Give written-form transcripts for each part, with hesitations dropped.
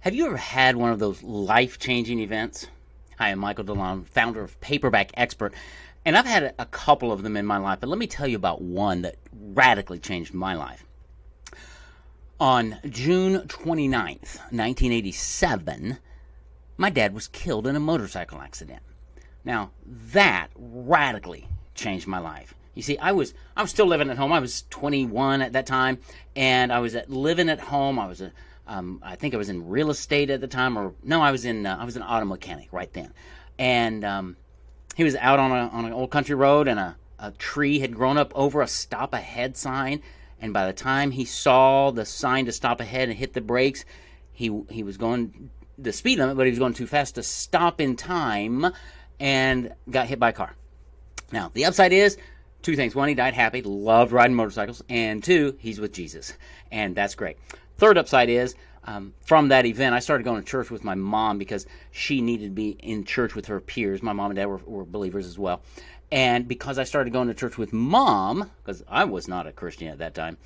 Have you ever had one of those life-changing events? Hi, I'm Michael DeLon, founder of Paperback Expert, and I've had a couple of them in my life, but let me tell you about one that radically changed my life. On June 29th, 1987, my dad was killed in a motorcycle accident. Now, that radically changed my life. You see, I was still living at home. I was 21 at that time, and I was living at home. I think I was in real estate at the time, or no, I was an auto mechanic right then. And he was out on an old country road, and a tree had grown up over a stop ahead sign. And by the time he saw the sign to stop ahead and hit the brakes, he was going the speed limit, but he was going too fast to stop in time, and got hit by a car. Now, the upside is two things. One, he died happy, loved riding motorcycles. And two, he's with Jesus. And that's great. Third upside is, from that event, I started going to church with my mom because she needed to be in church with her peers. My mom and dad were believers as well. And because I started going to church with mom, because I was not a Christian at that time,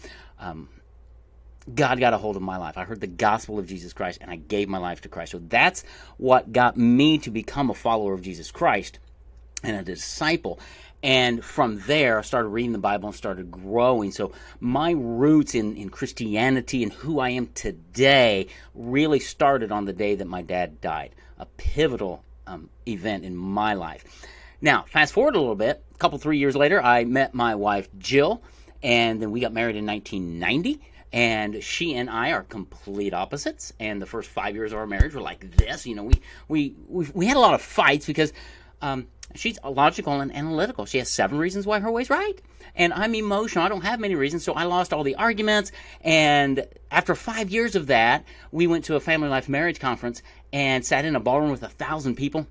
God got a hold of my life. I heard the gospel of Jesus Christ, and I gave my life to Christ. So that's what got me to become a follower of Jesus Christ and a disciple. And from there, I started reading the Bible and started growing. So my roots in Christianity and who I am today really started on the day that my dad died, a pivotal event in my life. Now, fast forward a little bit, a couple, 3 years later, I met my wife, Jill, and then we got married in 1990. And she and I are complete opposites. And the first 5 years of our marriage were like this. You know, we had a lot of fights because she's logical and analytical. She has 7 reasons why her way's right. And I'm emotional. I don't have many reasons, so I lost all the arguments. And after 5 years of that, we went to a family life marriage conference and sat in a ballroom with 1,000 people.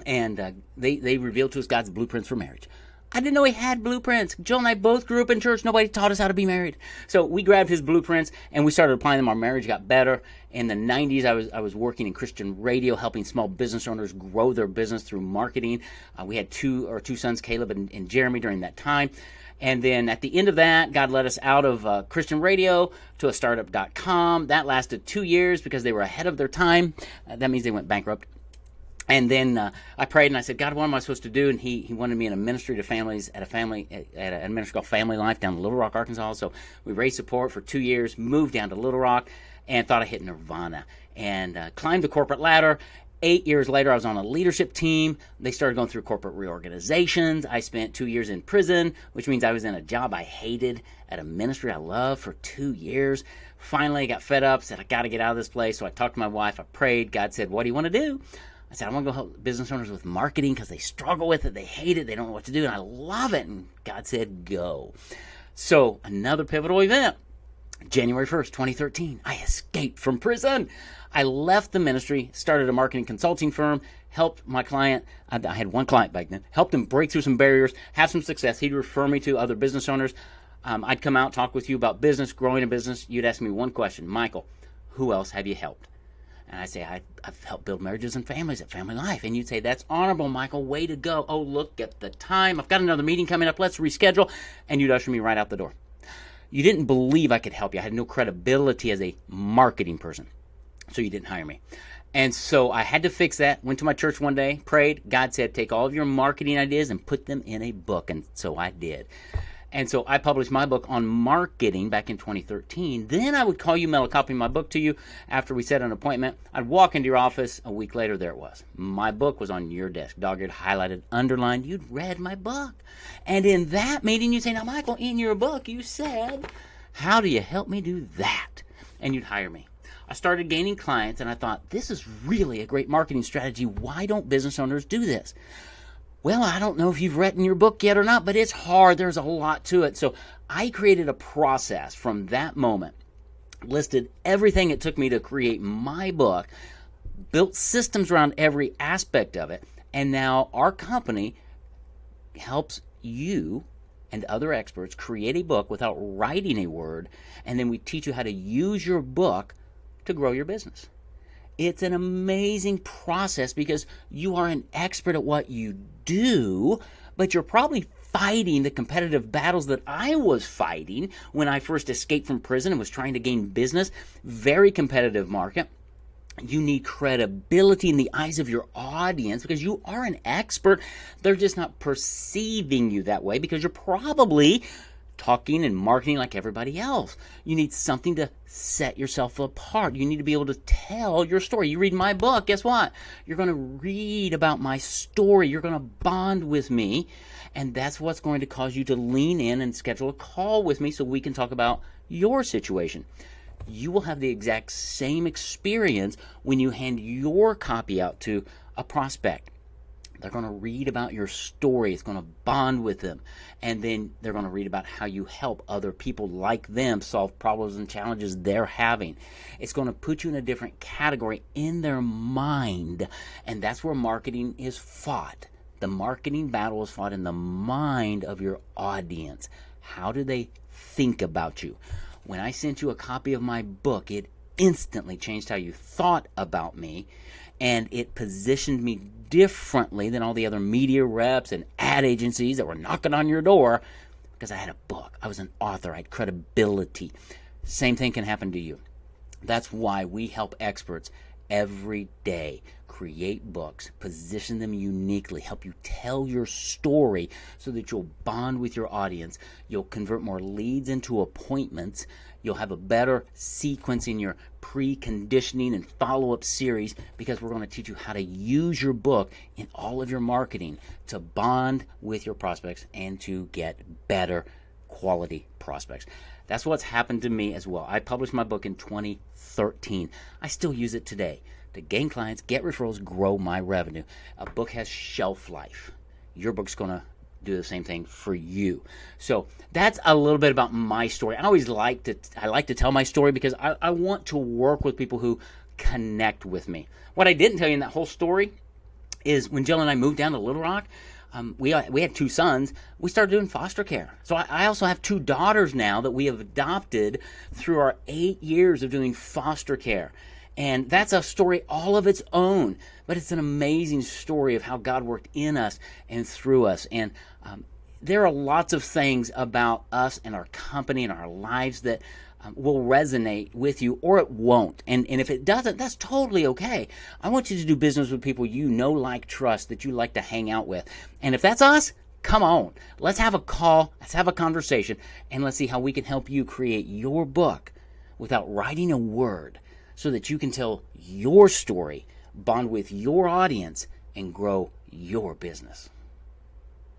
And they revealed to us God's blueprints for marriage. I didn't know he had blueprints. Jill and I both grew up in church. Nobody taught us how to be married. So we grabbed his blueprints and we started applying them. Our marriage got better. In the 90s, I was working in Christian radio, helping small business owners grow their business through marketing. We had two sons, Caleb and Jeremy, during that time. And then at the end of that, God led us out of Christian radio to a startup.com. That lasted 2 years because they were ahead of their time. That means they went bankrupt. And then I prayed and I said, God, what am I supposed to do? And he wanted me in a ministry to families at a ministry called Family Life down in Little Rock, Arkansas. So we raised support for 2 years, moved down to Little Rock, and thought I hit nirvana. And climbed the corporate ladder. 8 years later, I was on a leadership team. They started going through corporate reorganizations. I spent 2 years in prison, which means I was in a job I hated at a ministry I loved for 2 years. Finally, I got fed up, said, I got to get out of this place. So I talked to my wife. I prayed. God said, what do you want to do? I said, I want to go help business owners with marketing because they struggle with it. They hate it. They don't know what to do. And I love it. And God said, go. So another pivotal event, January 1st, 2013, I escaped from prison. I left the ministry, started a marketing consulting firm, helped my client. I had one client back then, helped him break through some barriers, have some success. He'd refer me to other business owners. I'd come out, talk with you about business, growing a business. You'd ask me one question, Michael, who else have you helped? And I'd say, I've helped build marriages and families at Family Life. And you'd say, that's honorable, Michael. Way to go. Oh, look at the time. I've got another meeting coming up. Let's reschedule. And you'd usher me right out the door. You didn't believe I could help you. I had no credibility as a marketing person. So you didn't hire me. And so I had to fix that. Went to my church one day, prayed. God said, take all of your marketing ideas and put them in a book. And so I did. And so I published my book on marketing back in 2013. Then I would call you, mail a copy of my book to you after we set an appointment. I'd walk into your office. A week later, there it was. My book was on your desk, dog-eared, highlighted, underlined. You'd read my book. And in that meeting, you'd say, now, Michael, in your book, you said, how do you help me do that? And you'd hire me. I started gaining clients, and I thought, this is really a great marketing strategy. Why don't business owners do this? Well, I don't know if you've written your book yet or not, but it's hard. There's a lot to it. So I created a process from that moment, listed everything it took me to create my book, built systems around every aspect of it, and now our company helps you and other experts create a book without writing a word, and then we teach you how to use your book to grow your business. It's an amazing process because you are an expert at what you do, but you're probably fighting the competitive battles that I was fighting when I first escaped from prison and was trying to gain business. Very competitive market. You need credibility in the eyes of your audience because you are an expert. They're just not perceiving you that way because you're probably talking and marketing like everybody else. You need something to set yourself apart. You need to be able to tell your story. You read my book, guess what? You're going to read about my story. You're going to bond with me. And that's what's going to cause you to lean in and schedule a call with me so we can talk about your situation. You will have the exact same experience when you hand your copy out to a prospect. They're going to read about your story. It's going to bond with them. And then they're going to read about how you help other people like them solve problems and challenges they're having. It's going to put you in a different category in their mind. And that's where marketing is fought. The marketing battle is fought in the mind of your audience. How do they think about you? When I sent you a copy of my book, it instantly changed how you thought about me, and it positioned me differently than all the other media reps and ad agencies that were knocking on your door because I had a book. I was an author. I had credibility. Same thing can happen to you. That's why we help experts every day create books, position them uniquely, help you tell your story so that you'll bond with your audience. You'll convert more leads into appointments. You'll have a better sequence in your preconditioning and follow-up series because we're going to teach you how to use your book in all of your marketing to bond with your prospects and to get better quality prospects. That's what's happened to me as well. I published my book in 2013. I still use it today to gain clients, get referrals, grow my revenue. A book has shelf life. Your book's going to do the same thing for you. So that's a little bit about my story. I like to tell my story because I want to work with people who connect with me. What I didn't tell you in that whole story is when Jill and I moved down to Little Rock, we had 2 sons. We started doing foster care. So I also have 2 daughters now that we have adopted through our 8 years of doing foster care. And that's a story all of its own, but it's an amazing story of how God worked in us and through us. And there are lots of things about us and our company and our lives that will resonate with you, or it won't. And if it doesn't, that's totally okay. I want you to do business with people you know, like, trust, that you like to hang out with. And if that's us, come on. Let's have a call. Let's have a conversation. And let's see how we can help you create your book without writing a word so that you can tell your story, bond with your audience, and grow your business.